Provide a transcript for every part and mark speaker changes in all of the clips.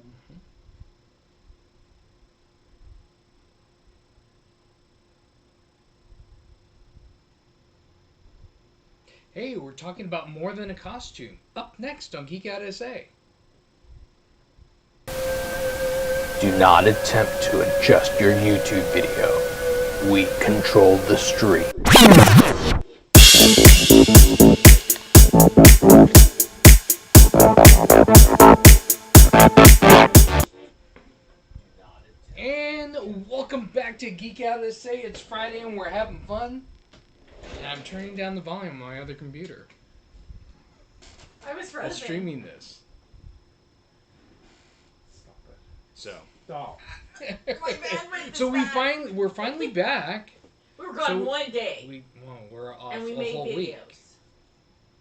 Speaker 1: Mm-hmm. Hey, we're talking about more than a costume. Up next on Geek Out SA.
Speaker 2: Do not attempt to adjust your YouTube video. We control the stream.
Speaker 1: And welcome back to Geek Out SA. It's Friday and we're having fun. And I'm turning down the volume on my other computer.
Speaker 3: I was
Speaker 1: While
Speaker 3: frozen.
Speaker 1: streaming this.
Speaker 4: Stop it.
Speaker 1: So.
Speaker 4: Stop.
Speaker 3: My bandwidth is
Speaker 1: So
Speaker 3: back.
Speaker 1: we're finally back.
Speaker 3: We were gone one day.
Speaker 1: We're off
Speaker 3: and we
Speaker 1: a
Speaker 3: made
Speaker 1: whole
Speaker 3: videos.
Speaker 1: week.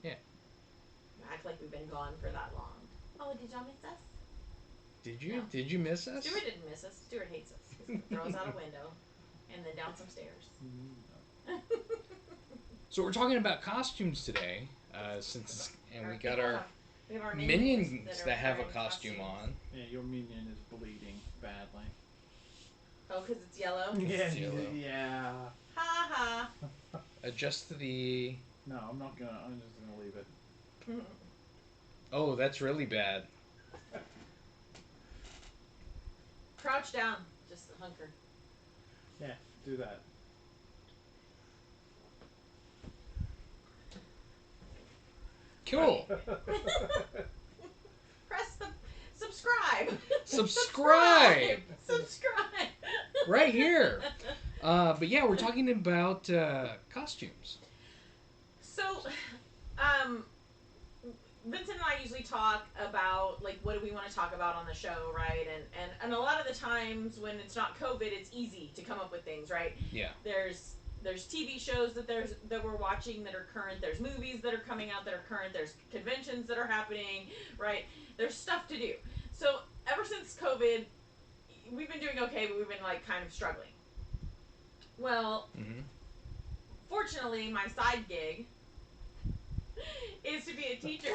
Speaker 1: Yeah.
Speaker 3: Act like we've been gone for that long. Oh, did y'all miss us?
Speaker 1: Did you?
Speaker 3: No.
Speaker 1: Did you miss us?
Speaker 3: Stuart didn't miss us. Stuart hates us. He throws out a window and then down some stairs.
Speaker 1: So we're talking about costumes today, and we got our
Speaker 3: we have our
Speaker 1: minions that have a
Speaker 3: wearing
Speaker 1: costume
Speaker 3: costumes.
Speaker 1: on.
Speaker 4: Yeah, your minion is bleeding badly.
Speaker 3: Oh, because it's yellow?
Speaker 4: Yeah,
Speaker 1: yellow.
Speaker 4: yeah.
Speaker 3: Ha ha.
Speaker 1: Adjust the.
Speaker 4: No, I'm not gonna. I'm just gonna leave it.
Speaker 1: Oh, that's really bad.
Speaker 3: Crouch down. Just hunker.
Speaker 4: Yeah, do that.
Speaker 1: Cool.
Speaker 3: Press the subscribe.
Speaker 1: Subscribe.
Speaker 3: Subscribe.
Speaker 1: Right here. But yeah, we're talking about costumes.
Speaker 3: So, Vincent and I usually talk about, like, what do we want to talk about on the show, right? And a lot of the times when it's not COVID, it's easy to come up with things, right?
Speaker 1: Yeah.
Speaker 3: There's TV shows that we're watching that are current. There's movies that are coming out that are current. There's conventions that are happening, right? There's stuff to do. So ever since COVID, we've been doing okay, but we've been, like, kind of struggling. Well, fortunately, my side gig is to be a teacher.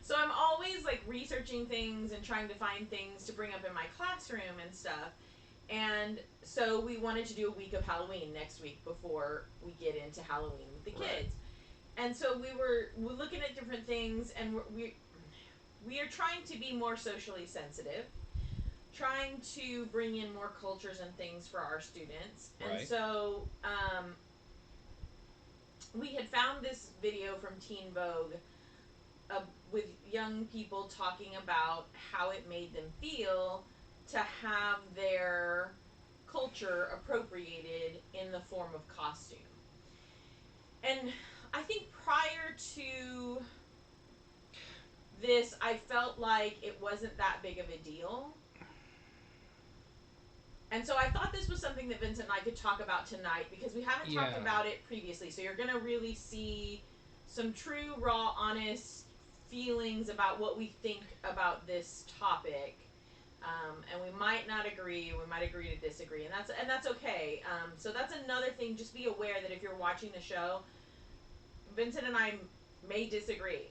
Speaker 3: So I'm always, like, researching things and trying to find things to bring up in my classroom and stuff. And so we wanted to do a week of Halloween next week before we get into Halloween with the kids. Right. And so we're looking at different things, and we are trying to be more socially sensitive, trying to bring in more cultures and things for our students. Right. And so we had found this video from Teen Vogue with young people talking about how it made them feel to have their culture appropriated in the form of costume. And I think prior to this, I felt like it wasn't that big of a deal. And so I thought this was something that Vincent and I could talk about tonight, because we haven't talked about it previously. So you're going to really see some true, raw, honest feelings about what we think about this topic. And we might not agree, we might agree to disagree, and that's okay. So that's another thing. Just be aware that if you're watching the show, Vincent and I may disagree,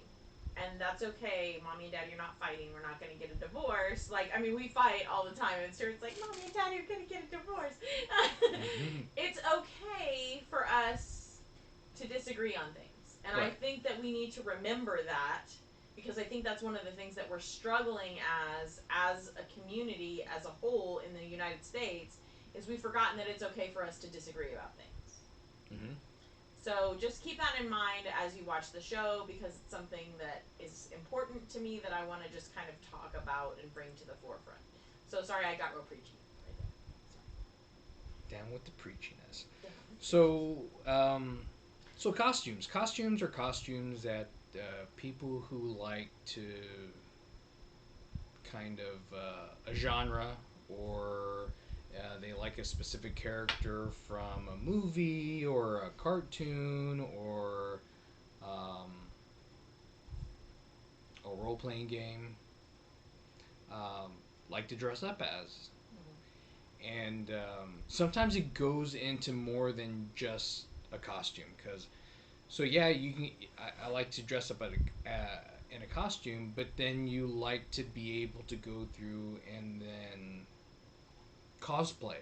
Speaker 3: and that's okay. Mommy and Daddy, you're not fighting. We're not going to get a divorce. Like, I mean, we fight all the time, and Stuart's like, Mommy and Daddy are going to get a divorce. It's okay for us to disagree on things, and I think that we need to remember that. Because I think that's one of the things that we're struggling as a community, as a whole in the United States, is we've forgotten that it's okay for us to disagree about things. So just keep that in mind as you watch the show, because it's something that is important to me that I want to just kind of talk about and bring to the forefront. So sorry I got real preachy right there. Sorry.
Speaker 1: Down with the preachiness. So, so costumes. Costumes are costumes that people who like to kind of a genre, or they like a specific character from a movie or a cartoon or a role-playing game, like to dress up as. And sometimes it goes into more than just a costume, because so yeah, you can. I like to dress up in a costume, but then you like to be able to go through and then cosplay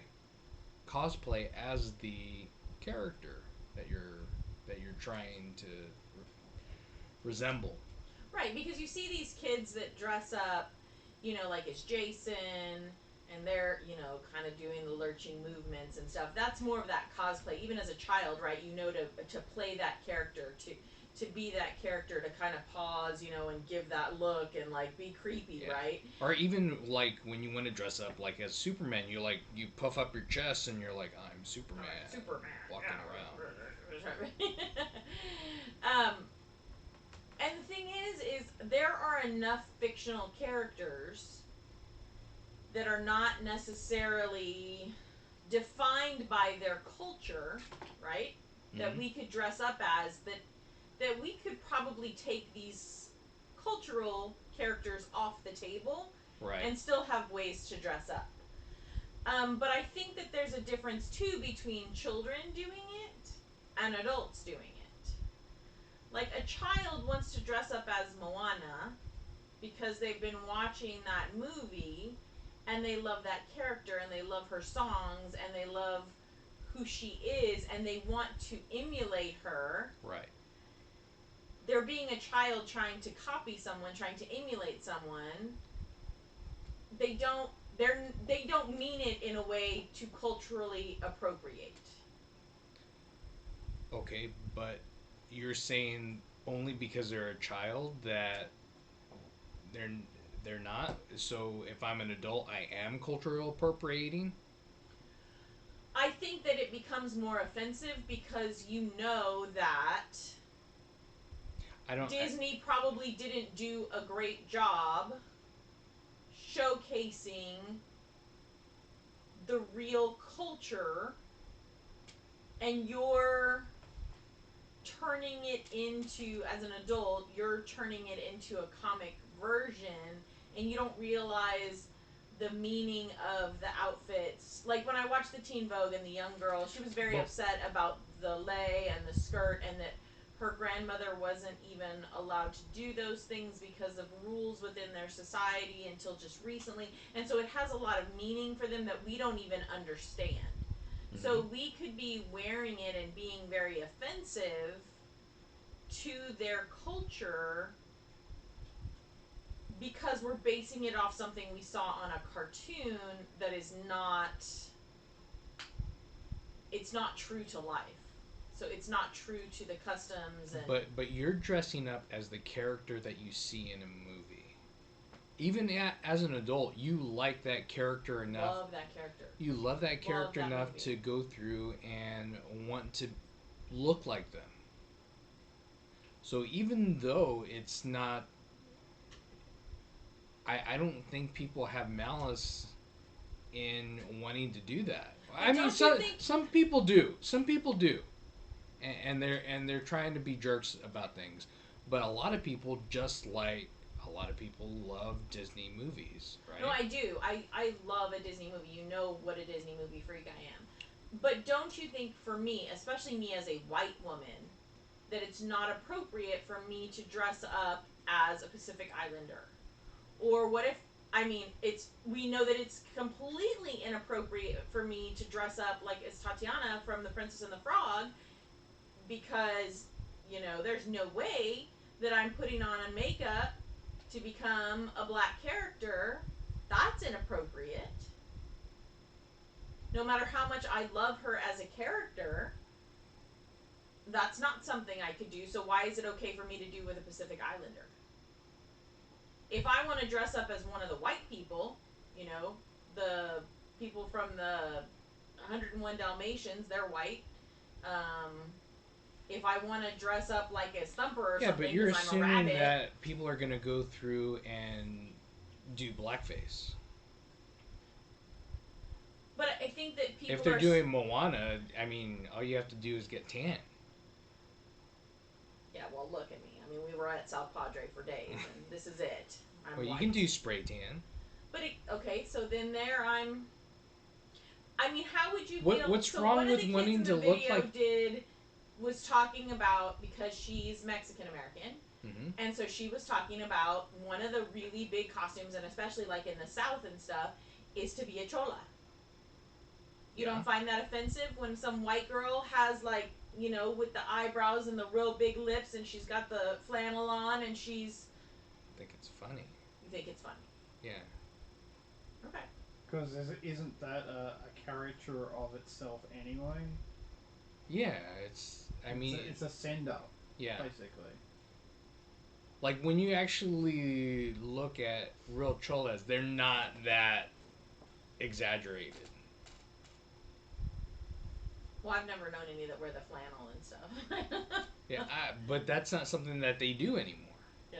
Speaker 1: as the character that you're trying to resemble.
Speaker 3: Right, because you see these kids that dress up, like it's Jason, and they're, kind of doing the lurching movements and stuff. That's more of that cosplay. Even as a child, right, to play that character, to be that character, to kind of pause, and give that look and like be creepy,
Speaker 1: Yeah.
Speaker 3: right?
Speaker 1: Or even like when you want to dress up like as Superman, you puff up your chest and you're like, I'm Superman.
Speaker 3: Superman
Speaker 1: walking
Speaker 3: yeah.
Speaker 1: around.
Speaker 3: And the thing is there are enough fictional characters that are not necessarily defined by their culture, right? That we could dress up as, that we could probably take these cultural characters off the table,
Speaker 1: Right.
Speaker 3: and still have ways to dress up. But I think that there's a difference too between children doing it and adults doing it. Like a child wants to dress up as Moana because they've been watching that movie and they love that character and they love her songs and they love who she is and they want to emulate her.
Speaker 1: Right.
Speaker 3: They're being a child trying to copy someone, trying to emulate someone. They don't mean it in a way to culturally appropriate.
Speaker 1: Okay, but you're saying only because they're a child that they're not. So if I'm an adult, I am cultural appropriating.
Speaker 3: I think that it becomes more offensive because you know that Disney probably didn't do a great job showcasing the real culture, and you're turning it into, as an adult, you're turning it into a comic version, and you don't realize the meaning of the outfits. Like when I watched the Teen Vogue and the young girl, she was very upset about the lei and the skirt, and that her grandmother wasn't even allowed to do those things because of rules within their society until just recently. And so it has a lot of meaning for them that we don't even understand. Mm-hmm. So we could be wearing it and being very offensive to their culture because we're basing it off something we saw on a cartoon that is not, it's not true to life. So it's not true to the customs. And
Speaker 1: but you're dressing up as the character that you see in a movie. Even as an adult, you like that character enough.
Speaker 3: Love that character.
Speaker 1: You love that character enough
Speaker 3: movie.
Speaker 1: To go through and want to look like them. So even though it's not, I don't think people have malice in wanting to do that.
Speaker 3: But
Speaker 1: I mean, some people do. Some people do. And they're trying to be jerks about things, but a lot of people love Disney movies, right?
Speaker 3: No, I do. I love a Disney movie. You know what a Disney movie freak I am. But don't you think, for me, especially me as a white woman, that it's not appropriate for me to dress up as a Pacific Islander? Or what if, we know that it's completely inappropriate for me to dress up like as Tatiana from The Princess and the Frog, because, there's no way that I'm putting on a makeup to become a black character. That's inappropriate. No matter how much I love her as a character, that's not something I could do. So why is it okay for me to do with a Pacific Islander? If I want to dress up as one of the white people, the people from the 101 Dalmatians, they're white. If I want to dress up like a Thumper or something,
Speaker 1: but you're assuming
Speaker 3: rabbit,
Speaker 1: that people are going to go through and do blackface.
Speaker 3: But I think that people,
Speaker 1: if they're doing Moana, all you have to do is get tan.
Speaker 3: Yeah, well, look at me. We were at South Padre for days, and this is it. I'm
Speaker 1: well, you
Speaker 3: white.
Speaker 1: can do spray tan.
Speaker 3: But okay, so then there I'm. How would you feel?
Speaker 1: What's wrong with wanting to look like?
Speaker 3: Was talking about, because she's Mexican American,
Speaker 1: Mm-hmm.
Speaker 3: And so she was talking about one of the really big costumes, and especially like in the South and stuff, is to be a chola. You don't find that offensive when some white girl has like, with the eyebrows and the real big lips, and she's got the flannel on, and she's.
Speaker 1: I think it's funny.
Speaker 3: You think it's funny?
Speaker 1: Yeah.
Speaker 4: Okay. Because isn't that a caricature of itself anyway?
Speaker 1: Yeah, it's
Speaker 4: a send up.
Speaker 1: Yeah.
Speaker 4: Basically.
Speaker 1: Like when you actually look at real cholas, they're not that exaggerated.
Speaker 3: Well, I've never known any that wear the flannel and stuff.
Speaker 1: Yeah, but that's not something that they do anymore.
Speaker 3: Yeah.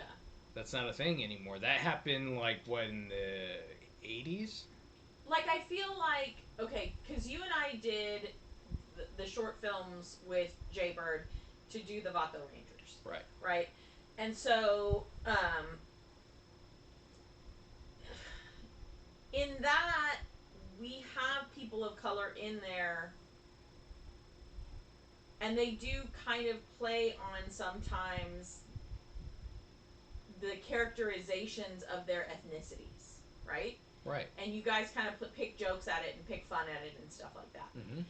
Speaker 1: That's not a thing anymore. That happened like what, in the 80s?
Speaker 3: Like I feel like, okay, because you and I did the short films with Jay Bird to do the Vato Rangers.
Speaker 1: Right.
Speaker 3: Right. And so, in that, we have people of color in there, and they do kind of play on sometimes the characterizations of their ethnicities, right?
Speaker 1: Right.
Speaker 3: And you guys kind of pick jokes at it and pick fun at it and stuff like that.
Speaker 1: Mm-hmm.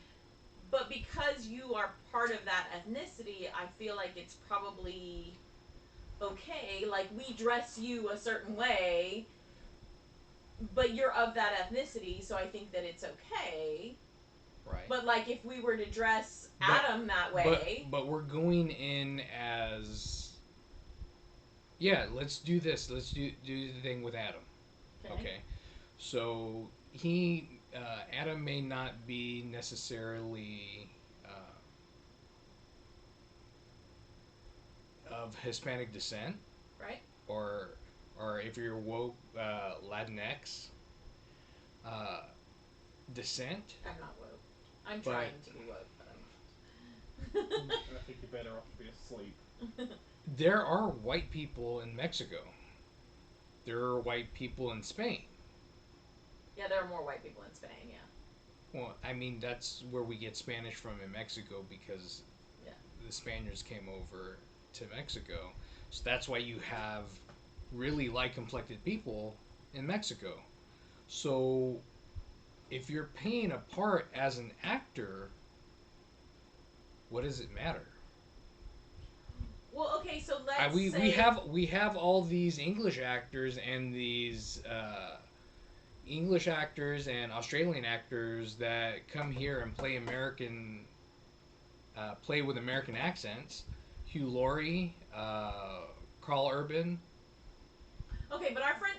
Speaker 3: But because you are part of that ethnicity, I feel like it's probably okay. Like, we dress you a certain way, but you're of that ethnicity, so I think that it's okay.
Speaker 1: Right.
Speaker 3: But, like, if we were to dress Adam that way...
Speaker 1: But we're going in as... Yeah, let's do this. Let's do the thing with Adam. Okay. So, Adam may not be necessarily of Hispanic descent.
Speaker 3: Right.
Speaker 1: Or if you're woke, Latinx descent.
Speaker 3: I'm not woke. I'm trying to be woke, but I'm not.
Speaker 4: I think you're better off to be asleep.
Speaker 1: There are white people in Mexico. There are white people in Spain.
Speaker 3: Yeah, there are more white people in Spain, yeah.
Speaker 1: Well, I mean, that's where we get Spanish from in Mexico, because the Spaniards came over to Mexico. So that's why you have really light-complected people in Mexico. So if you're playing a part as an actor, what does it matter?
Speaker 3: Well, okay, so let's
Speaker 1: we have all these English actors and these English actors and Australian actors that come here and play play with American accents. Hugh Laurie, Carl Urban.
Speaker 3: Okay, but our friend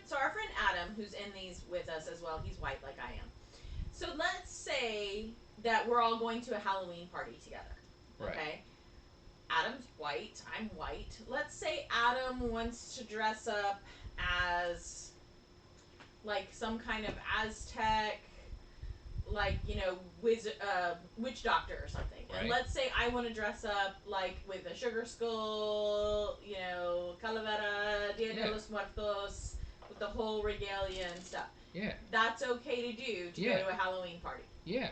Speaker 3: Adam, who's in these with us as well, he's white like I am. So let's say that we're all going to a Halloween party together. Okay?
Speaker 1: Right.
Speaker 3: Adam's white, I'm white. Let's say Adam wants to dress up as like some kind of Aztec, like, witch doctor or something.
Speaker 1: Right.
Speaker 3: And let's say I want to dress up like with a sugar skull, Calavera, Dia de los Muertos, with the whole regalia and stuff.
Speaker 1: Yeah.
Speaker 3: That's okay to do to go to a Halloween party.
Speaker 1: Yeah.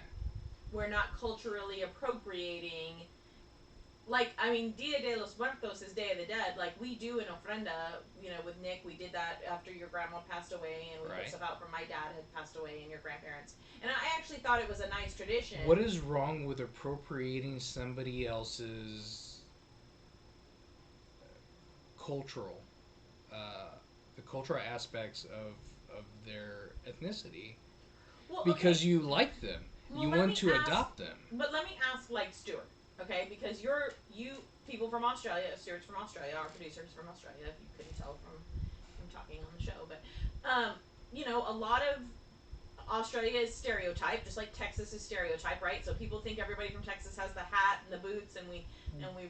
Speaker 1: We're
Speaker 3: not culturally appropriating. Like, I mean, Dia de los Muertos is Day of the Dead. Like, we do an ofrenda, with Nick. We did that after your grandma passed away, and we put stuff out from my dad had passed away and your grandparents. And I actually thought it was a nice tradition.
Speaker 1: What is wrong with appropriating somebody else's cultural, the cultural aspects of their ethnicity?
Speaker 3: Well,
Speaker 1: because you like them.
Speaker 3: Well,
Speaker 1: you want to adopt them.
Speaker 3: But let me ask, like, Stuart. Okay, because you people from Australia, Stuart's from Australia, our producer's from Australia, if you couldn't tell from talking on the show, but a lot of Australia is stereotype, just like Texas is stereotype, right? So people think everybody from Texas has the hat and the boots, and we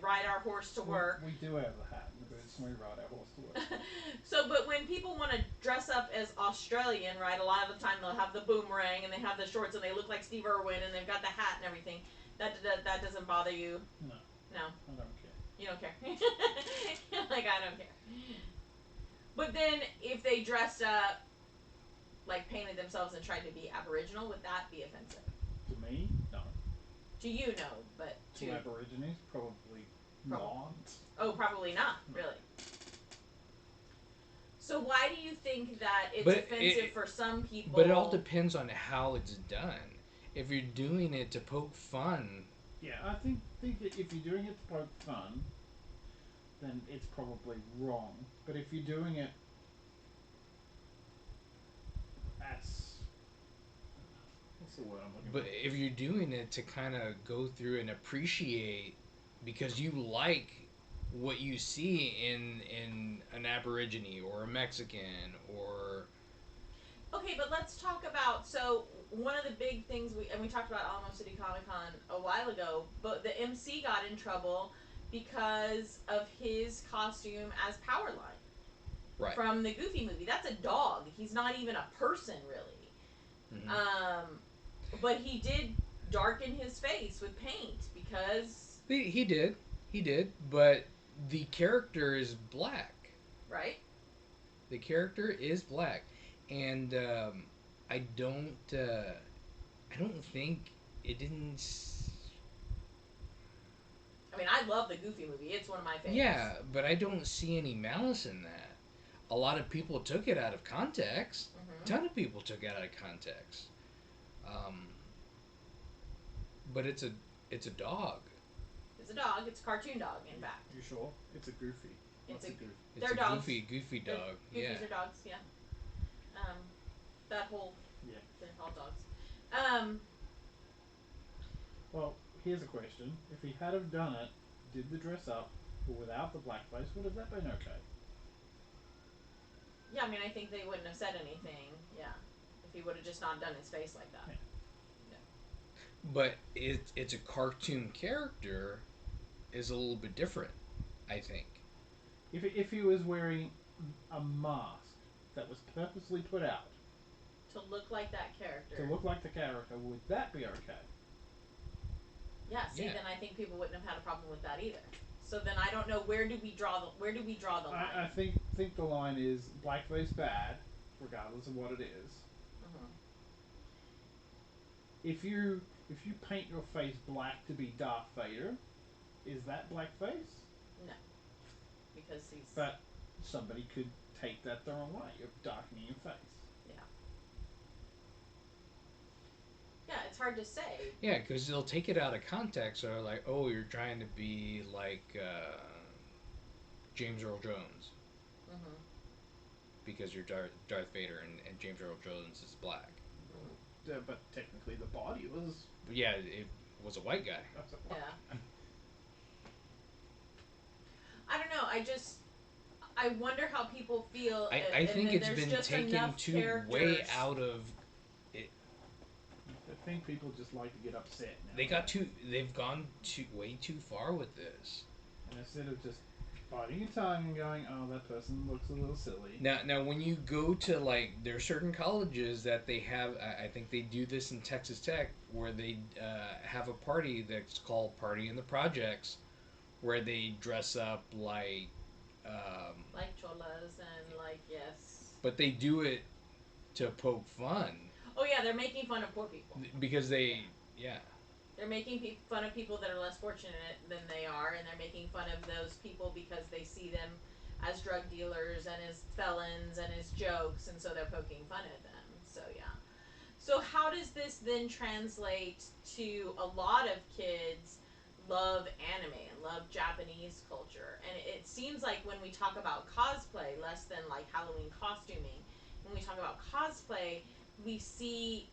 Speaker 3: ride our horse to work.
Speaker 4: We do have the hat and the boots, and we ride our horse to work.
Speaker 3: So, but when people want to dress up as Australian, right, a lot of the time they'll have the boomerang and they have the shorts and they look like Steve Irwin and they've got the hat and everything. That doesn't bother you?
Speaker 4: No.
Speaker 3: No.
Speaker 4: I don't care.
Speaker 3: You don't care. Like, I don't care. But then, if they dressed up, like painted themselves and tried to be Aboriginal, would that be offensive?
Speaker 4: To me, no.
Speaker 3: To you, no, but
Speaker 4: to Aborigines, probably not.
Speaker 3: Oh, probably not. Really. So why do you think that it's offensive for some people?
Speaker 1: But it all depends on how it's done. If you're doing it to poke fun...
Speaker 4: Yeah, I think that if you're doing it to poke fun, then it's probably wrong. But if you're doing it as... What's the word I'm looking for?
Speaker 1: But if you're doing it to kind of go through and appreciate because you like what you see in an Aborigine or a Mexican or...
Speaker 3: Okay, but let's talk about, so one of the big things we talked about Alamo City Comic Con a while ago, but the MC got in trouble because of his costume as Powerline.
Speaker 1: Right.
Speaker 3: From the Goofy movie. That's a dog. He's not even a person, really. Mm-hmm. But he did darken his face with paint because...
Speaker 1: He did, but the character is black.
Speaker 3: Right.
Speaker 1: The character is black. And I don't think it didn't...
Speaker 3: I mean, I love the Goofy movie. It's one of my favorites.
Speaker 1: Yeah, but I don't see any malice in that. A lot of people took it out of context. Mm-hmm. A ton of people took it out of context. But it's a dog.
Speaker 3: It's a dog. It's a cartoon dog, in fact.
Speaker 4: You sure? It's a Goofy.
Speaker 3: It's a
Speaker 4: Goofy?
Speaker 3: They're dogs.
Speaker 1: Goofy dog.
Speaker 3: Goofies are dogs, yeah. That whole...
Speaker 4: Yeah.
Speaker 3: They're all dogs.
Speaker 4: Well, here's a question. If he had have done it, did the dress up, but without the blackface, would have that been okay?
Speaker 3: Yeah, I mean, I think they wouldn't have said anything, yeah. If he would have just not done his face like that. Yeah.
Speaker 1: But it's a cartoon character is a little bit different, I think.
Speaker 4: If he was wearing a mask that was purposely put out
Speaker 3: to look like that character.
Speaker 4: To look like the character, would that be okay?
Speaker 3: Yeah, see, then I think people wouldn't have had a problem with that either. So then I don't know, where do we draw the line?
Speaker 4: I think the line is blackface bad, regardless of what it is. Mm-hmm. If you paint your face black to be Darth Vader, is that blackface?
Speaker 3: No, because he's...
Speaker 4: But somebody could take that the wrong way. You're darkening your face.
Speaker 3: Yeah. Yeah, it's hard to say.
Speaker 1: Yeah, because they'll take it out of context. Or like, oh, you're trying to be like James Earl Jones. Mm-hmm. Because you're Darth Vader and James Earl Jones is black.
Speaker 4: But technically the body was...
Speaker 1: Yeah, it was a white guy.
Speaker 3: Yeah. I don't know, I wonder how people feel.
Speaker 1: I think it's been taken way out of it.
Speaker 4: I think people just like to get upset now.
Speaker 1: They've gone way too far with this.
Speaker 4: And instead of just biting your tongue and going, oh, that person looks a little silly.
Speaker 1: Now when you go to, like, there are certain colleges that they have, I think they do this in Texas Tech, where they have a party that's called Party in the Projects, where they dress up like
Speaker 3: cholas and yes.
Speaker 1: But they do it to poke fun.
Speaker 3: Oh yeah, they're making fun of poor people.
Speaker 1: Because they're
Speaker 3: making fun of people that are less fortunate than they are, and they're making fun of those people because they see them as drug dealers and as felons and as jokes, and so they're poking fun at them. So yeah. So how does this then translate to a lot of kids love anime and love Japanese culture? And it seems like when we talk about cosplay, less than like Halloween costuming, when we talk about cosplay, we see,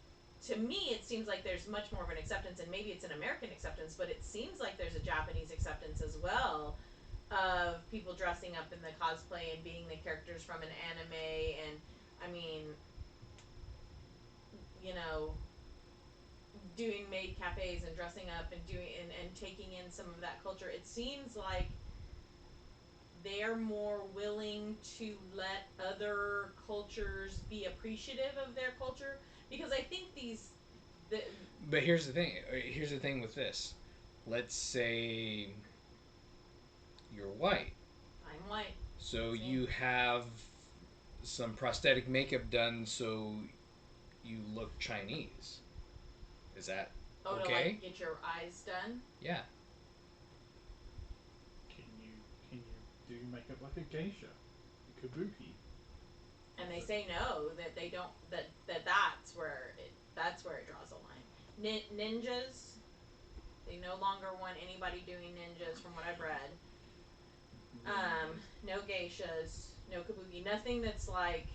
Speaker 3: to me, it seems like there's much more of an acceptance, and maybe it's an American acceptance, but it seems like there's a Japanese acceptance as well of people dressing up in the cosplay and being the characters from an anime. And I mean, doing maid cafes and dressing up and doing and taking in some of that culture. It seems like they're more willing to let other cultures be appreciative of their culture, because I think
Speaker 1: But here's the thing. Here's the thing with this. Let's say you're white.
Speaker 3: I'm white.
Speaker 1: So you have some prosthetic makeup done so you look Chinese. Is that okay?
Speaker 3: To like get your eyes done?
Speaker 1: Yeah.
Speaker 4: Can you do makeup like a geisha? A kabuki?
Speaker 3: and they say no, that they don't, that's where it draws the line. Ninjas, they no longer want anybody doing ninjas from what I've read. No geishas, no kabuki, nothing that's like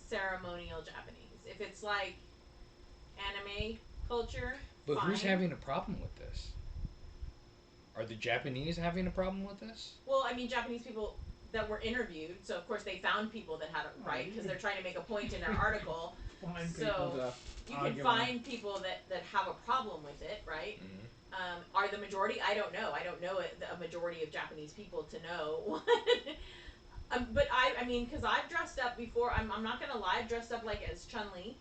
Speaker 3: ceremonial Japanese. If it's like anime culture,
Speaker 1: but
Speaker 3: fine.
Speaker 1: Who's having a problem with this? Are the Japanese having a problem with this?
Speaker 3: Well, I mean, Japanese people that were interviewed, so of course they found people that had it right, because they're trying to make a point in their article. So you can find people that have a problem with it, right?
Speaker 1: Mm-hmm.
Speaker 3: Are the majority? I don't know. I don't know a majority of Japanese people to know. But I mean, because I've dressed up before. I'm not gonna lie. I've dressed up like as Chun-Li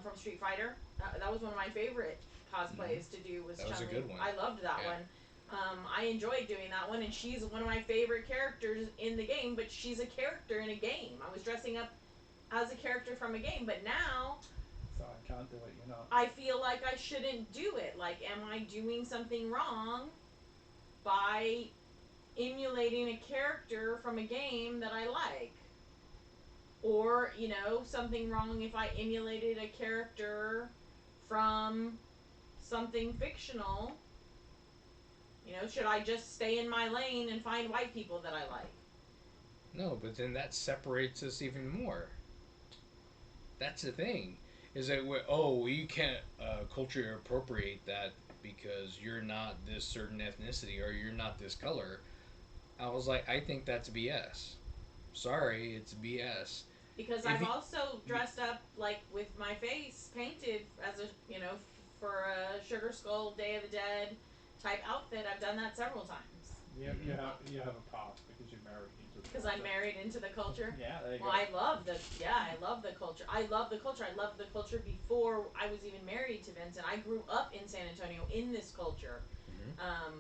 Speaker 3: from Street Fighter. That was one of my favorite cosplays to do. Was Chun-Li.
Speaker 1: That was a good one.
Speaker 3: I loved that one. I enjoyed doing that one, and she's one of my favorite characters in the game, but she's a character in a game. I was dressing up as a character from a game, but now...
Speaker 4: So I can't do it, you're not.
Speaker 3: I feel like I shouldn't do it. Like, am I doing something wrong by emulating a character from a game that I like? Or, you know, something wrong if I emulated a character from something fictional. You know, should I just stay in my lane and find white people that I like?
Speaker 1: No, but then that separates us even more. That's the thing. Is that, you can't culture appropriate that because you're not this certain ethnicity or you're not this color. I was like, I think that's BS. Sorry, it's BS.
Speaker 3: Because I've also dressed up, like, with my face painted as a, you know, for a Sugar Skull Day of the Dead type outfit. I've done that several times.
Speaker 4: You have a path because you're married into the culture.
Speaker 3: Because I'm married into the culture.
Speaker 4: Yeah, there you go.
Speaker 3: Well, I love the culture. I love the culture. I loved the culture before I was even married to Vincent. I grew up in San Antonio in this culture.
Speaker 1: Mm-hmm.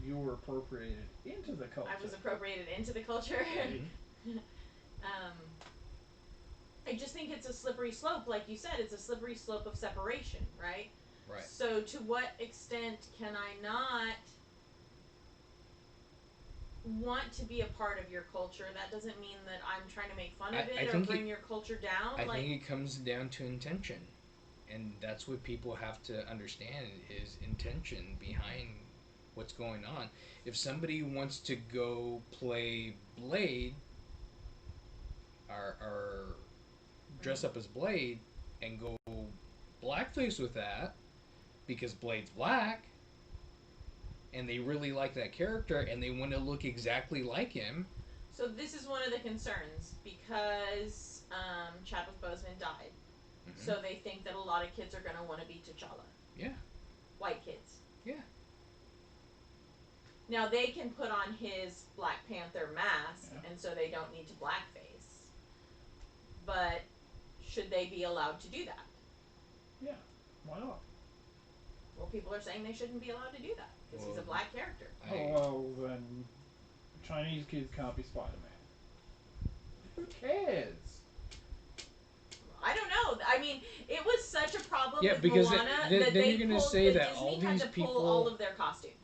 Speaker 4: You were appropriated into the culture.
Speaker 3: I was appropriated into the culture.
Speaker 1: Mm-hmm.
Speaker 3: I just think it's a slippery slope. Like you said, it's a slippery slope of separation, right?
Speaker 1: Right.
Speaker 3: So to what extent can I not want to be a part of your culture? That doesn't mean that I'm trying to make fun of it or bring your culture down.
Speaker 1: I think it comes down to intention. And that's what people have to understand is intention behind what's going on. If somebody wants to go play Blade or dress up as Blade and go blackface with that because Blade's black and they really like that character and they want to look exactly like him.
Speaker 3: So this is one of the concerns because Chadwick Boseman died. Mm-hmm. So they think that a lot of kids are going to want to be T'Challa.
Speaker 1: Yeah.
Speaker 3: White kids.
Speaker 1: Yeah.
Speaker 3: Now they can put on his Black Panther mask, and so they don't need to blackface. But should they be allowed to do that?
Speaker 4: Yeah. Why not?
Speaker 3: Well, people are saying they shouldn't be allowed to do that because he's a black character.
Speaker 4: Well, then Chinese kids can't be Spider-Man. Who cares?
Speaker 3: I don't know. I mean, it was such a problem with
Speaker 1: because
Speaker 3: Moana
Speaker 1: then
Speaker 3: they
Speaker 1: you're going to
Speaker 3: pulled,
Speaker 1: say
Speaker 3: that
Speaker 1: that all
Speaker 3: Disney
Speaker 1: these
Speaker 3: had to
Speaker 1: people
Speaker 3: pull all of their costumes.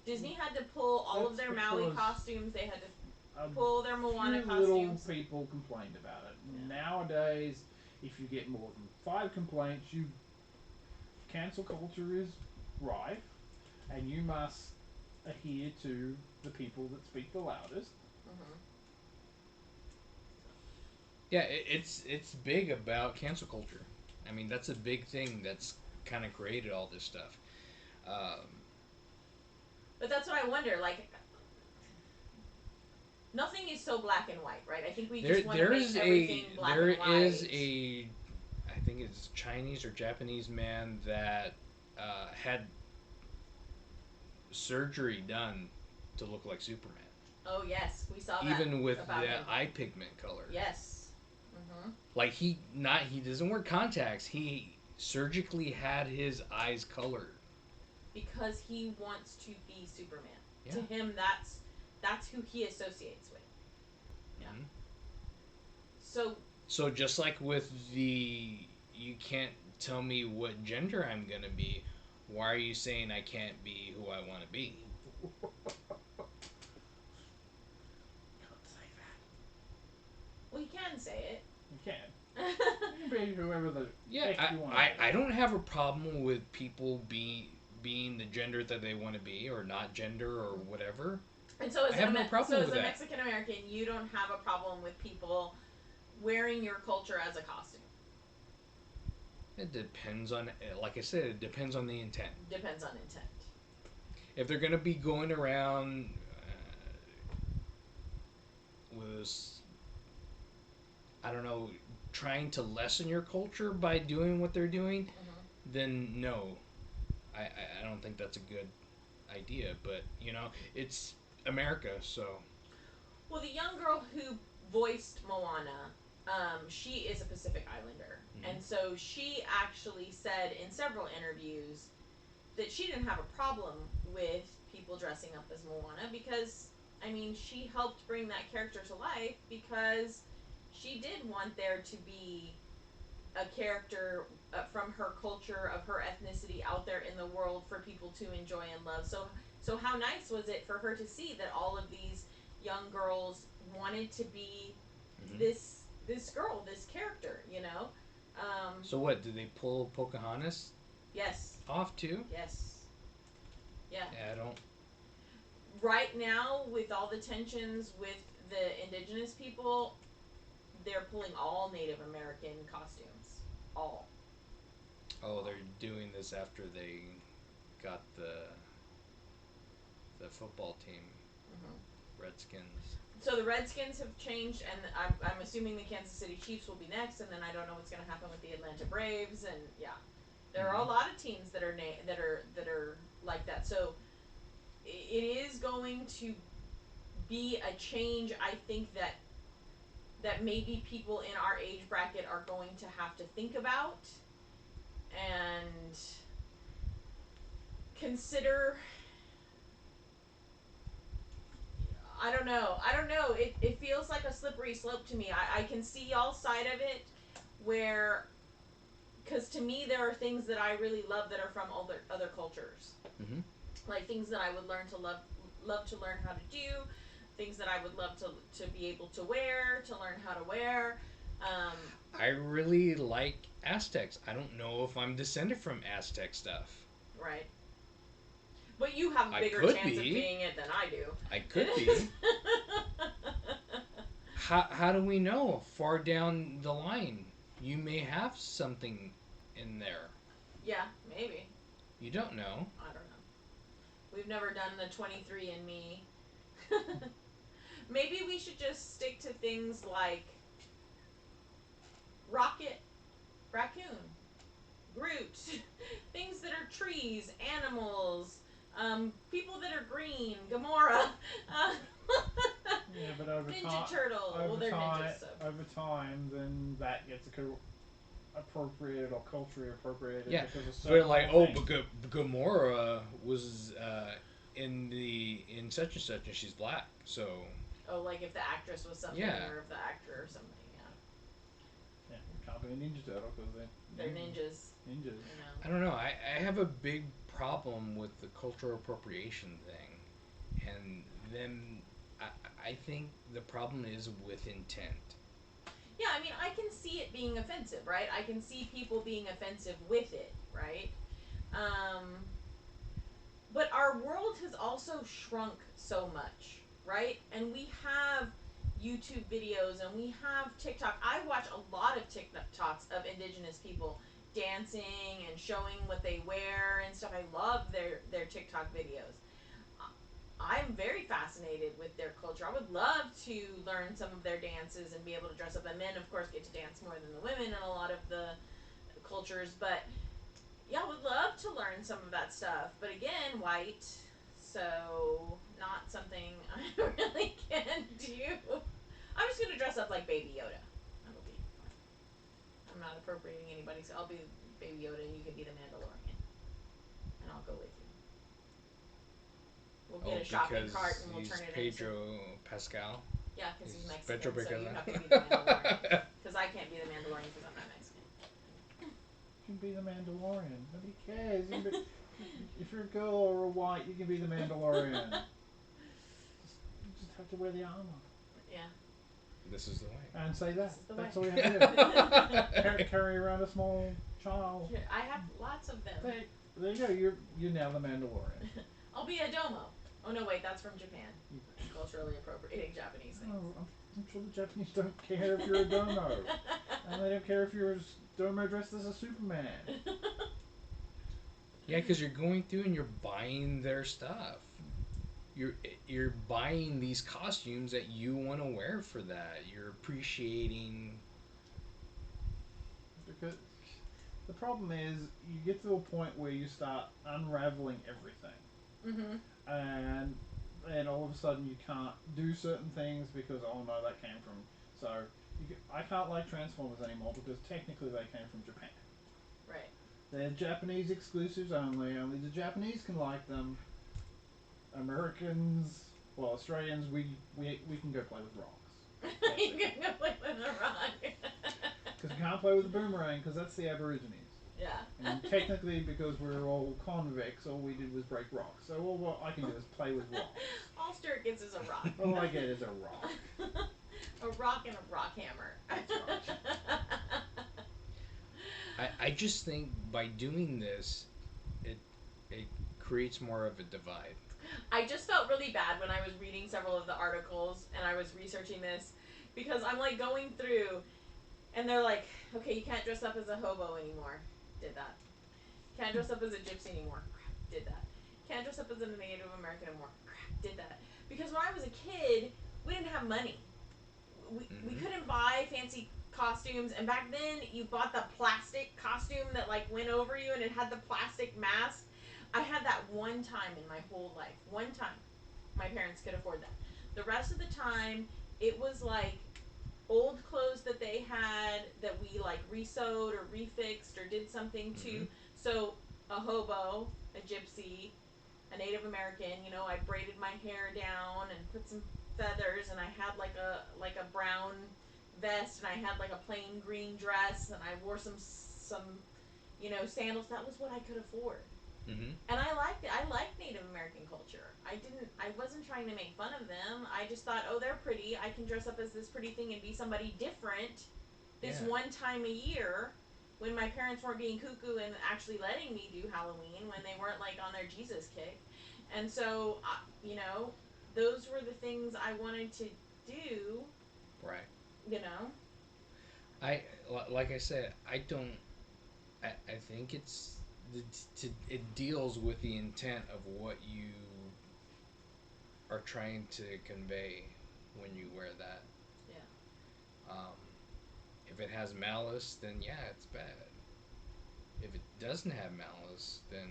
Speaker 3: Disney had to pull all of their Maui costumes. They had to pull their Moana costumes.
Speaker 4: Little people complained about it. Yeah. Nowadays, if you get more than 5 complaints, cancel culture is rife, and you must adhere to the people that speak the loudest.
Speaker 3: Mm-hmm.
Speaker 1: Yeah, it's big about cancel culture. I mean, that's a big thing that's kind of created all this stuff.
Speaker 3: But that's what I wonder. Like, nothing is so black and white, right? I think we just want to make everything black and white.
Speaker 1: There is I think it's Chinese or Japanese man that had surgery done to look like Superman.
Speaker 3: Oh yes, we saw that.
Speaker 1: Even with the eye pigment color.
Speaker 3: Yes. Mm-hmm.
Speaker 1: Like he doesn't wear contacts. He surgically had his eyes colored.
Speaker 3: Because he wants to be Superman.
Speaker 1: Yeah.
Speaker 3: To him, that's who he associates with. Yeah.
Speaker 1: Mm-hmm. So just like with you can't tell me what gender I'm gonna be. Why are you saying I can't be who I want to be?
Speaker 4: Can't say that.
Speaker 3: Well, you can say it.
Speaker 4: You can. You can be whoever the heck you want.
Speaker 1: I don't have a problem with people being the gender that they want to be, or not gender, or whatever.
Speaker 3: And so,
Speaker 1: I have no problem with
Speaker 3: as a
Speaker 1: that.
Speaker 3: Mexican American, you don't have a problem with people wearing your culture as a costume.
Speaker 1: It depends on, like I said, it depends on the intent.
Speaker 3: Depends on intent.
Speaker 1: If they're gonna be going around with, I don't know, trying to lessen your culture by doing what they're doing, then no, I don't think that's a good idea. But it's America, so.
Speaker 3: Well, the young girl who voiced Moana, she is a Pacific Islander, and so she actually said in several interviews that she didn't have a problem with people dressing up as Moana because, I mean, she helped bring that character to life because she did want there to be a character from her culture, of her ethnicity, out there in the world for people to enjoy and love. So how nice was it for her to see that all of these young girls wanted to be this girl, this character,
Speaker 1: So what, did they pull Pocahontas?
Speaker 3: Yes.
Speaker 1: Off too?
Speaker 3: Yes. Yeah.
Speaker 1: I don't.
Speaker 3: Right now, with all the tensions with the indigenous people, they're pulling all Native American costumes. All.
Speaker 1: Oh, they're doing this after they got the football team, Redskins.
Speaker 3: So the Redskins have changed, and I'm assuming the Kansas City Chiefs will be next, and then I don't know what's going to happen with the Atlanta Braves, and yeah, there are a lot of teams that are that are like that. So it is going to be a change. I think that maybe people in our age bracket are going to have to think about and consider. I don't know. It feels like a slippery slope to me. I can see y'all's side of it where, because to me there are things that I really love that are from other cultures. Like things that I would learn to love to learn how to do, things that I would love to be able to wear, to learn how to wear.
Speaker 1: I really like Aztecs. I don't know if I'm descended from Aztec stuff.
Speaker 3: Right. But you have a bigger chance of being it than I do.
Speaker 1: I could be. How do we know? Far down the line, you may have something in there.
Speaker 3: Yeah, maybe.
Speaker 1: You don't know.
Speaker 3: I don't know. We've never done the 23andMe. Maybe we should just stick to things like Rocket, Raccoon, Groot, things that are trees, animals, people that are green, Gamora.
Speaker 4: Yeah, but over
Speaker 3: Ninja
Speaker 4: time,
Speaker 3: Turtle. Well, they're ninjas. So.
Speaker 4: Over time, then that gets appropriated or culturally appropriated.
Speaker 1: Yeah,
Speaker 4: because of
Speaker 1: they're like, oh,
Speaker 4: things.
Speaker 1: but Gamora was in such and such, and she's black, so.
Speaker 3: Oh, like if the actress was something, or if the actor or something,
Speaker 4: Yeah, can't be a Ninja Turtle because
Speaker 3: they're ninjas.
Speaker 4: Ninjas.
Speaker 1: I don't know. I have a big problem with the cultural appropriation thing, and then I think the problem is with intent.
Speaker 3: Yeah, I mean, I can see it being offensive, right? I can see people being offensive with it, right? But our world has also shrunk so much, right? And we have YouTube videos and we have TikTok. I watch a lot of TikToks of indigenous people dancing and showing what they wear and stuff. I love their TikTok videos. I'm very fascinated with their culture. I would love to learn some of their dances and be able to dress up. The men, of course, get to dance more than the women in a lot of the cultures. But yeah, I would love to learn some of that stuff. But again, white, so not something I really can do. I'm just going to dress up like Baby Yoda. That'll be fun. I'm not appropriating anybody, so I'll be Baby Yoda and you can be the Mandalorian. And I'll go with you. We'll get a shopping cart and we'll turn it into...
Speaker 1: Pedro Pascal?
Speaker 3: Yeah, because he's Mexican,
Speaker 1: Pedro
Speaker 3: so you have to be the Mandalorian. Because I can't be the Mandalorian because I'm not Mexican.
Speaker 4: You can be the Mandalorian. Nobody cares. If you're a girl or a white, you can be the Mandalorian. You just have to wear the armor.
Speaker 3: Yeah.
Speaker 1: This is the way.
Speaker 4: And say that. That's all
Speaker 3: way.
Speaker 4: you have to do. Carry around a small child.
Speaker 3: I have lots of them.
Speaker 4: There you go. You're now the Mandalorian.
Speaker 3: I'll be a domo. Oh no, wait, that's from Japan. Culturally appropriating Japanese things.
Speaker 4: Oh, I'm sure the Japanese don't care if you're a domo, and they don't care if you're a domo dressed as a Superman.
Speaker 1: Yeah, because you're going through and you're buying their stuff. You're buying these costumes that you want to wear for that. You're appreciating.
Speaker 4: Because the problem is, you get to a point where you start unraveling everything. And then all of a sudden you can't do certain things because, oh no, that came from... So, I can't like Transformers anymore because technically they came from Japan.
Speaker 3: Right.
Speaker 4: They're Japanese exclusives only. Only the Japanese can like them. Americans, well, Australians, we can go play with rocks.
Speaker 3: You can go play with a rock.
Speaker 4: Because we can't play with a boomerang because that's the Aborigines.
Speaker 3: Yeah.
Speaker 4: And technically, because we're all convicts, all we did was break rocks. So all what I can do is play with rocks.
Speaker 3: All Stuart gets is a rock.
Speaker 4: All I get is a rock.
Speaker 3: A rock and a rock hammer.
Speaker 4: That's right.
Speaker 1: I just think by doing this, it creates more of a divide.
Speaker 3: I just felt really bad when I was reading several of the articles and I was researching this because I'm like going through and they're like, okay, you can't dress up as a hobo anymore. Did that. Can't dress up as a gypsy anymore. Crap. Did that. Can't dress up as a Native American anymore. Crap. Did that. Because when I was a kid, we didn't have money. We couldn't buy fancy costumes, and back then you bought the plastic costume that like went over you and it had the plastic mask. I had that one time in my whole life. One time. My parents could afford that. The rest of the time, it was like old clothes that they had that we like resewed or refixed or did something to. So a hobo, a gypsy, a Native American, you know, I braided my hair down and put some feathers, and I had like a brown vest, and I had like a plain green dress, and I wore some you know, sandals. That was what I could afford. And I liked it. I liked Native American culture. I wasn't trying to make fun of them. I just thought, oh, they're pretty. I can dress up as this pretty thing and be somebody different this one time a year when my parents weren't being cuckoo and actually letting me do Halloween, when they weren't like on their Jesus kick. And so, you know, those were the things I wanted to do.
Speaker 1: Right.
Speaker 3: You know?
Speaker 1: Like I said, I think it deals with the intent of what you are trying to convey when you wear that.
Speaker 3: Yeah.
Speaker 1: If it has malice, then yeah, it's bad. If it doesn't have malice, then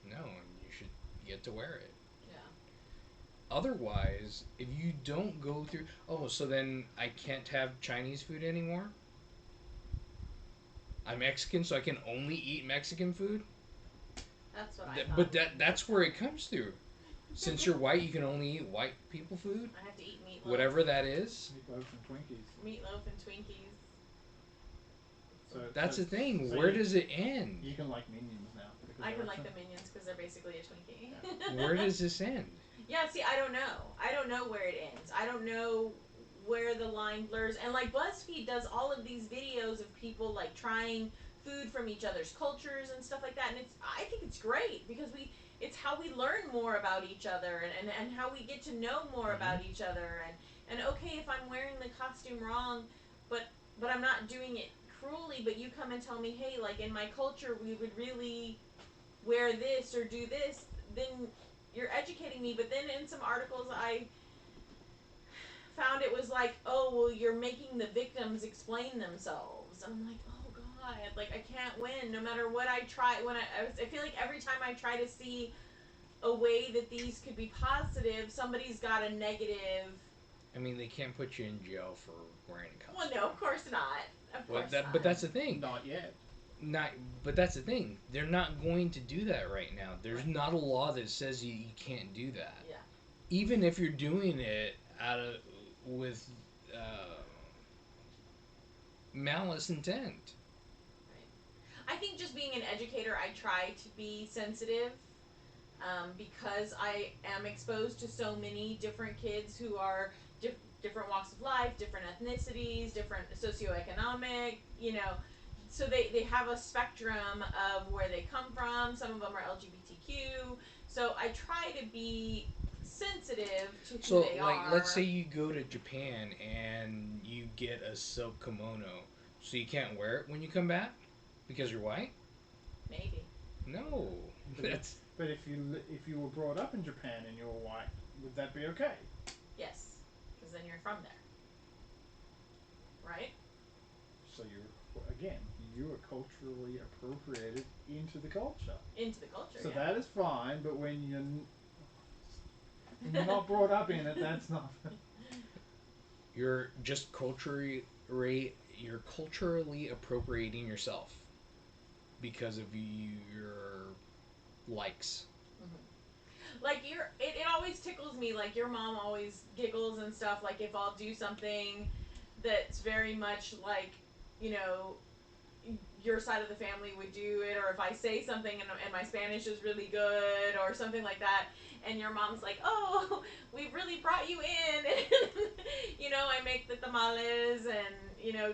Speaker 1: no, you should get to wear it.
Speaker 3: Yeah.
Speaker 1: Otherwise, if you don't go through... Oh, so then I can't have Chinese food anymore? I'm Mexican, so I can only eat Mexican food?
Speaker 3: That's what I thought.
Speaker 1: But that's where it comes through. Since you're white, you can only eat white people food?
Speaker 3: I have to eat meatloaf.
Speaker 1: Whatever that is?
Speaker 4: Meatloaf and Twinkies.
Speaker 3: Meatloaf and Twinkies.
Speaker 4: So
Speaker 1: That's the thing.
Speaker 4: So
Speaker 1: where does it end?
Speaker 4: You can like Minions now.
Speaker 3: I can like the Minions because they're basically a Twinkie.
Speaker 1: Yeah. Where does this end?
Speaker 3: Yeah, see, I don't know. I don't know where it ends. I don't know where the line blurs. And like BuzzFeed does all of these videos of people like trying food from each other's cultures and stuff like that, and I think it's great because it's how we learn more about each other and how we get to know more about each other, and okay, if I'm wearing the costume wrong, but I'm not doing it cruelly, but you come and tell me, hey, like in my culture we would really wear this or do this, then you're educating me. But then in some articles I found it was like, oh, well, you're making the victims explain themselves. And I'm like, oh God, like I can't win no matter what I try. When I feel like every time I try to see a way that these could be positive, somebody's got a negative.
Speaker 1: I mean, they can't put you in jail for wearing a costume.
Speaker 3: Well, no, of course not. Of course not.
Speaker 1: But that's the thing.
Speaker 4: Not yet.
Speaker 1: But that's the thing. They're not going to do that right now. There's not a law that says you can't do that.
Speaker 3: Yeah.
Speaker 1: Even if you're doing it with malice intent.
Speaker 3: Right. I think just being an educator, I try to be sensitive because I am exposed to so many different kids who are different walks of life, different ethnicities, different socioeconomic, so they have a spectrum of where they come from. Some of them are LGBTQ. So I try to be sensitive to who they are.
Speaker 1: Let's say you go to Japan and you get a silk kimono, so you can't wear it when you come back because you're white.
Speaker 3: Maybe.
Speaker 1: No, that's.
Speaker 4: But if you were brought up in Japan and you were white, would that be okay?
Speaker 3: Yes, because then you're from there, right?
Speaker 4: So you are culturally appropriated into the culture.
Speaker 3: Into the culture.
Speaker 4: So
Speaker 3: yeah.
Speaker 4: that is fine, but when you're not brought up in it, that's not.
Speaker 1: You're just you're culturally appropriating yourself because of your likes.
Speaker 3: Mm-hmm. Like it always tickles me. Like your mom always giggles and stuff. Like if I'll do something that's very much like, your side of the family would do it, or if I say something and my Spanish is really good or something like that, and your mom's like, oh, we've really brought you in, and I make the tamales and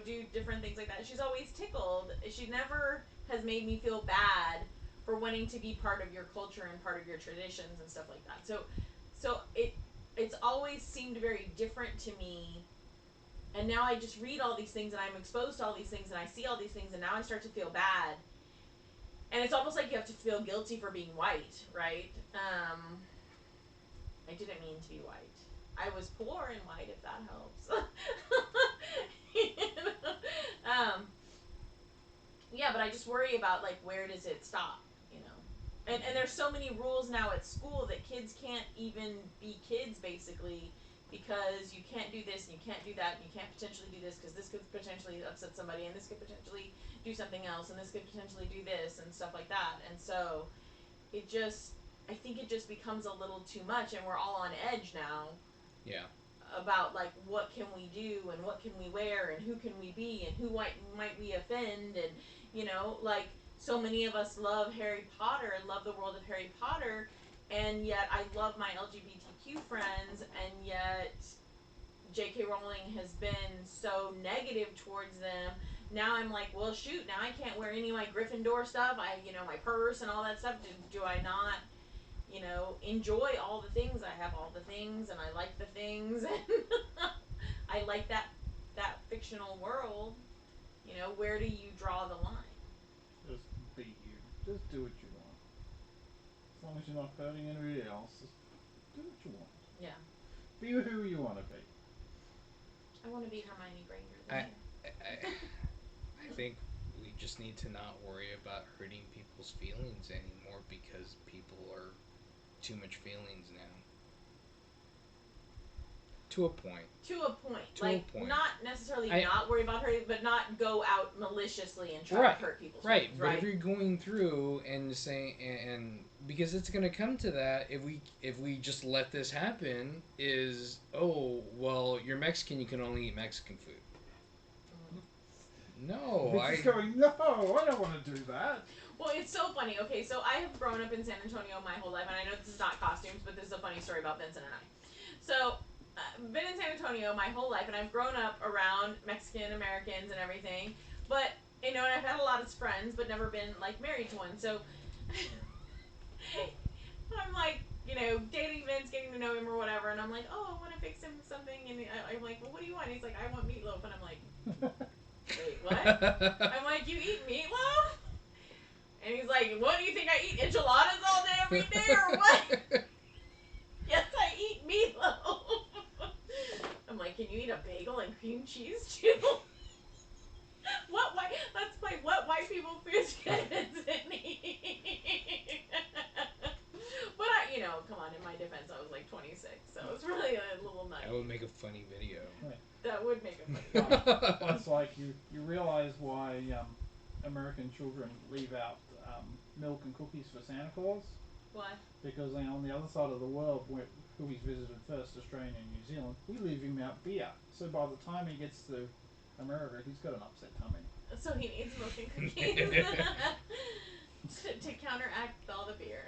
Speaker 3: do different things like that. She's always tickled. She never has made me feel bad for wanting to be part of your culture and part of your traditions and stuff like that. So it's always seemed very different to me. And now I just read all these things and I'm exposed to all these things and I see all these things and now I start to feel bad. And it's almost like you have to feel guilty for being white, right? I didn't mean to be white. I was poor and white, if that helps. Yeah, but I just worry about, like, where does it stop, And there's so many rules now at school that kids can't even be kids, basically, because you can't do this and you can't do that and you can't potentially do this because this could potentially upset somebody and this could potentially do something else and this could potentially do this and stuff like that. And so I think it just becomes a little too much and we're all on edge now.
Speaker 1: Yeah.
Speaker 3: About like what can we do and what can we wear and who can we be and who might we offend and like so many of us love Harry Potter and love the world of Harry Potter, and yet I love my LGBTQ friends, and yet J.K. Rowling has been so negative towards them. Now I'm like, well, shoot, now I can't wear any of my Gryffindor stuff. My purse and all that stuff. Do I not, enjoy all the things? I have all the things, and I like the things, and I like that fictional world. Where do you draw the line?
Speaker 4: Just be you. Just do what you want. As long as you're not hurting anybody else, just do what you want.
Speaker 3: Yeah.
Speaker 4: Be who you want to be.
Speaker 3: I want to be Hermione Granger.
Speaker 1: I think we just need to not worry about hurting people's feelings anymore because people are too much feelings now. To a point. Not necessarily not worry about hurting, but not go out maliciously and try to hurt people's feelings. Right. But if you're going through and saying, and because it's going to come to that, if we just let this happen, is, oh, well, you're Mexican, you can only eat Mexican food. No,
Speaker 4: It's going, no, I don't want to do that.
Speaker 3: Well, it's so funny. Okay, so I have grown up in San Antonio my whole life, and I know this is not costumes, but this is a funny story about Vincent and I. So, been in San Antonio my whole life, and I've grown up around Mexican Americans and everything, but, and I've had a lot of friends, but never been, like, married to one, so, I'm like, dating Vince, getting to know him or whatever, and I'm like, oh, I want to fix him something, and I'm like, well, what do you want? And he's like, I want meatloaf, and I'm like, wait, what? I'm like, you eat meatloaf? And he's like, what, do you think I eat enchiladas all day every day, or what? Yes, I eat meatloaf. I'm like, can you eat a bagel and cream cheese too? What white people foods can Vincent eat? But come on, in my defense, I was like 26, so it's really a little nutty.
Speaker 1: That would make a funny video.
Speaker 4: Right.
Speaker 3: That would make a funny video.
Speaker 4: Well, it's like you realize why American children leave out milk and cookies for Santa Claus.
Speaker 3: Why?
Speaker 4: Because on the other side of the world, who he's visited first, Australia and New Zealand, we leave him out beer. So by the time he gets to America, he's got an upset tummy.
Speaker 3: So he needs milk and cookies to counteract all the beer.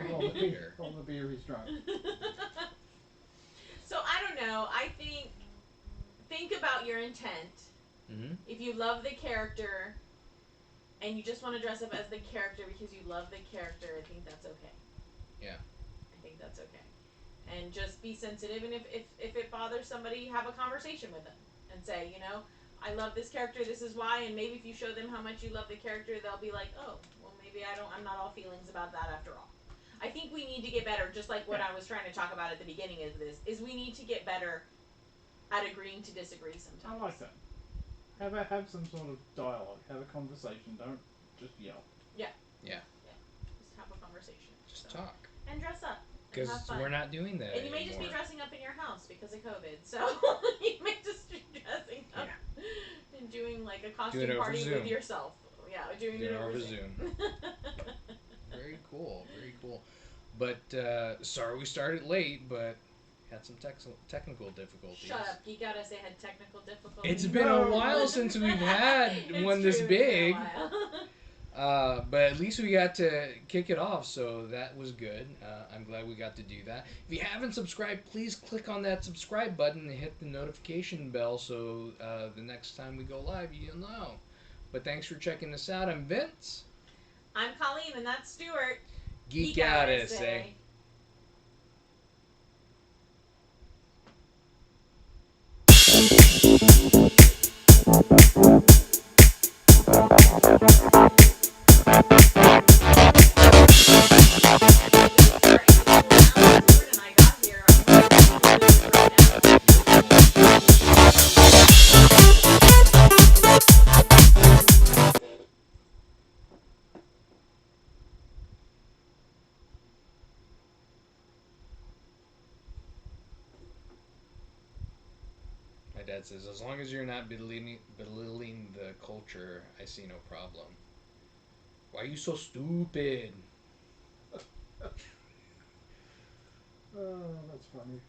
Speaker 4: All the beer he's drunk.
Speaker 3: So I don't know. I think think about your intent.
Speaker 1: Mm-hmm.
Speaker 3: If you love the character and you just want to dress up as the character because you love the character, I think that's okay.
Speaker 1: Yeah.
Speaker 3: I think that's okay. And just be sensitive, and if it bothers somebody, have a conversation with them and say, I love this character, this is why, and maybe if you show them how much you love the character, they'll be like, oh, well, maybe I'm not all feelings about that after all. I think we need to get better, just like what I was trying to talk about at the beginning of this, is we need to get better at agreeing to disagree sometimes.
Speaker 4: I like that. Have some sort of dialogue. Have a conversation. Don't just yell.
Speaker 3: Yeah.
Speaker 1: Yeah.
Speaker 3: Yeah. Just have a conversation.
Speaker 1: Just talk.
Speaker 3: And dress up.
Speaker 1: Because we're not doing that
Speaker 3: And you may
Speaker 1: anymore.
Speaker 3: just be dressing up in your house because of COVID. So you may just be dressing up and doing like a costume party with yourself. Yeah, doing it over Zoom.
Speaker 1: Very cool. Very cool. But sorry we started late, but had some technical difficulties.
Speaker 3: Shut up. Geek Out SA had technical difficulties.
Speaker 1: It's been a while since we've had one this big. But at least we got to kick it off, so that was good. I'm glad we got to do that. If you haven't subscribed, please click on that subscribe button and hit the notification bell so the next time we go live, you'll know. But thanks for checking us out. I'm Vince.
Speaker 3: I'm Colleen, and that's Stuart.
Speaker 1: Geek Out SA. My dad says, as long as you're not belittling the culture, I see no problem. Why are you so stupid?
Speaker 4: Oh, that's funny.